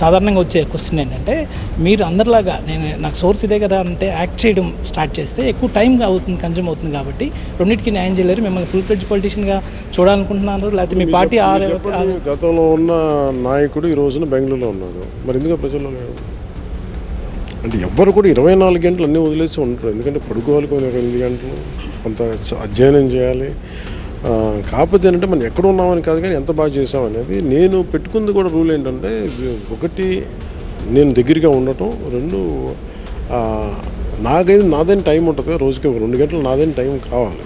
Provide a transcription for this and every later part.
సాధారణంగా వచ్చే క్వశ్చన్ ఏంటంటే, మీరు అందరిలాగా నాకు సోర్స్ ఇదే కదా అంటే యాక్ట్ చేయడం స్టార్ట్ చేస్తే ఎక్కువ టైం అవుతుంది, కన్జ్యూమ్ అవుతుంది. కాబట్టి రెండింటికి న్యాయం చేయలేరు. మిమ్మల్ని ఫుల్ ఫ్లెడ్జ్ పొలిటీషియన్గా చూడాలనుకుంటున్నారు, లేకపోతే మీ పార్టీ గతంలో ఉన్న నాయకుడు ఈ రోజున బెంగళూరులో ఉన్నాడు, మరి ఎందుకు ప్రజల్లో లేడు? అంటే ఎవ్వరు కూడా 24 గంటలు అన్నీ వదిలేసి ఉంటారు. ఎందుకంటే పడుకోవాలి, కొన్ని 8 గంటలు కొంత అధ్యయనం చేయాలి. కాకపోతే ఏంటంటే మనం ఎక్కడ ఉన్నామని కాదు, కానీ ఎంత బాగా చేసామనేది. నేను పెట్టుకుంది కూడా రూల్ ఏంటంటే, ఒకటి నేను దగ్గరగా ఉండటం, రెండు నాదైన టైం ఉంటుంది కదా, రోజుకి 2 గంటలు నాదైన టైం కావాలి.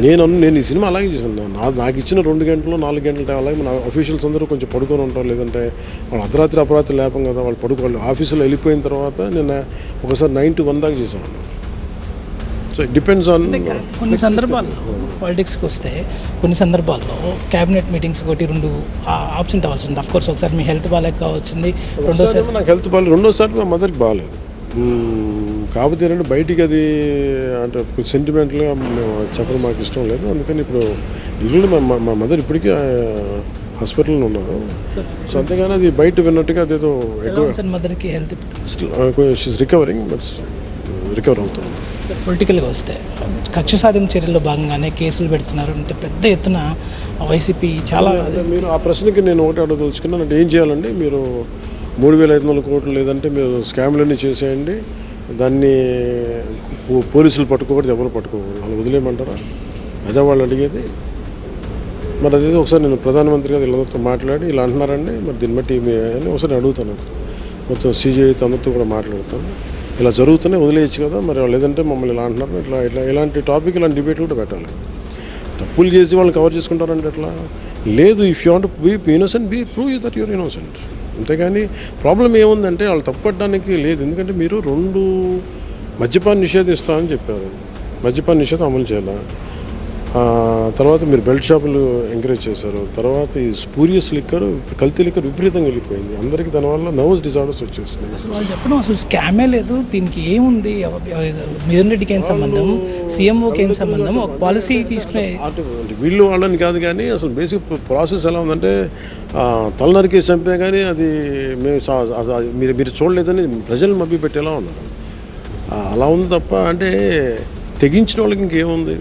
నేను ఈ సినిమా అలాగే చేశాను. నాకు ఇచ్చిన 2 గంటలు 4 గంటల టైం అలాగే మన ఆఫీషియల్స్ అందరూ కొంచెం పడుకొని ఉంటారు, లేదంటే వాళ్ళు అర్ధరాత్రి అపరాత్రి లేపం కదా, వాళ్ళు పడుకోవాలి. ఆఫీసులో వెళ్ళిపోయిన తర్వాత నేను ఒకసారి 9 to 1 దాకా చేశాను. So it depends on. కొన్ని సందర్భాల్లో పాలిటిక్స్కి వస్తే కొన్ని సందర్భాల్లో క్యాబినెట్ మీటింగ్స్ 1-2 ఆబ్సెంట్ అవ్వాల్సి ఉంది. అఫ్కోర్స్ ఒకసారి మీ హెల్త్ బాగాలేక వచ్చింది, రెండోసారి నాకు హెల్త్ బాగాలేదు, రెండోసారి మా మదర్కి బాగాలేదు. కాకపోతే ఏంటంటే బయటికి అది అంటే సెంటిమెంట్గా మేము చెప్పడం మాకు ఇష్టం లేదు. అందుకని ఇప్పుడు ఇల్లు మా మదర్ ఇప్పటికీ హాస్పిటల్లో ఉన్నారు. సో అంతేగాని అది బయట విన్నట్టుగా అదేదో మదర్కి హెల్త్ రికవరింగ్, బట్ రికవర్ అవుతుంది. పొలిటికల్గా వస్తే కక్ష సాధింపు చర్యల్లో భాగంగానే కేసులు పెడుతున్నారు. అంటే పెద్ద ఎత్తున వైసీపీ చాలా. మీరు ఆ ప్రశ్నకి నేను ఒకటి అడగదలుచుకున్నాను. అంటే ఏం చేయాలండి, మీరు 3,500 కోట్లు లేదంటే మీరు స్కామ్లన్నీ చేసేయండి, దాన్ని పోలీసులు పట్టుకోకూడదు, ఎవరు పట్టుకోకూడదు, వాళ్ళు వదిలేయమంటారా? అదే వాళ్ళు అడిగేది. మరి అదేదో ఒకసారి నేను ప్రధానమంత్రి గారు వీళ్ళతో మాట్లాడి ఇలా అంటున్నారండి, మరి దీన్ని బట్టి అని ఒకసారి అడుగుతాను. మొత్తం CJI అందరితో కూడా మాట్లాడుతాను. ఇలా జరుగుతూనే వదిలేయచ్చు కదా, మరి లేదంటే మమ్మల్ని ఇలా అంటున్నారు, ఇలాంటి టాపిక్, ఇలాంటి డిబేట్లు కూడా పెట్టాలి. తప్పులు చేసి వాళ్ళు కవర్ చేసుకుంటారంటే ఎట్లా? లేదు, if you want be innocent, prove that your innocent. అంతేగాని ప్రాబ్లం ఏముందంటే వాళ్ళు తప్పడానికి లేదు. ఎందుకంటే మీరు 2 మద్యపాన్ని నిషేధిస్తామని చెప్పారు, మద్యపాన నిషేధం అమలు చేయాలి. తర్వాత మీరు బెల్ట్ షాపులు ఎంకరేజ్ చేశారు. తర్వాత ఈ స్పూరియస్ లిక్కర్, కల్తీ లిక్కర్ విపరీతంగా వెళ్ళిపోయింది. అందరికీ దానివల్ల నర్వస్ డిజార్డర్స్ వచ్చేస్తున్నాయి. అసలు వాళ్ళు చెప్పడం అసలు స్కామే లేదు, దీనికి ఏముంది, మిథున్ రెడ్డికి ఏం సంబంధం, సీఎంఓకి ఏం సంబంధం, ఒక పాలసీ తీసుకునే వీళ్ళు వాళ్ళని కాదు. కానీ అసలు బేసిక్ ప్రాసెస్ ఎలా ఉందంటే, తలనరికి చంపే కానీ అది మీరు చూడలేదని ప్రజలను మభ్య పెట్టేలా ఉన్నారు. అలా ఉంది తప్ప అంటే తెగించిన వాళ్ళకి ఇంకేముంది.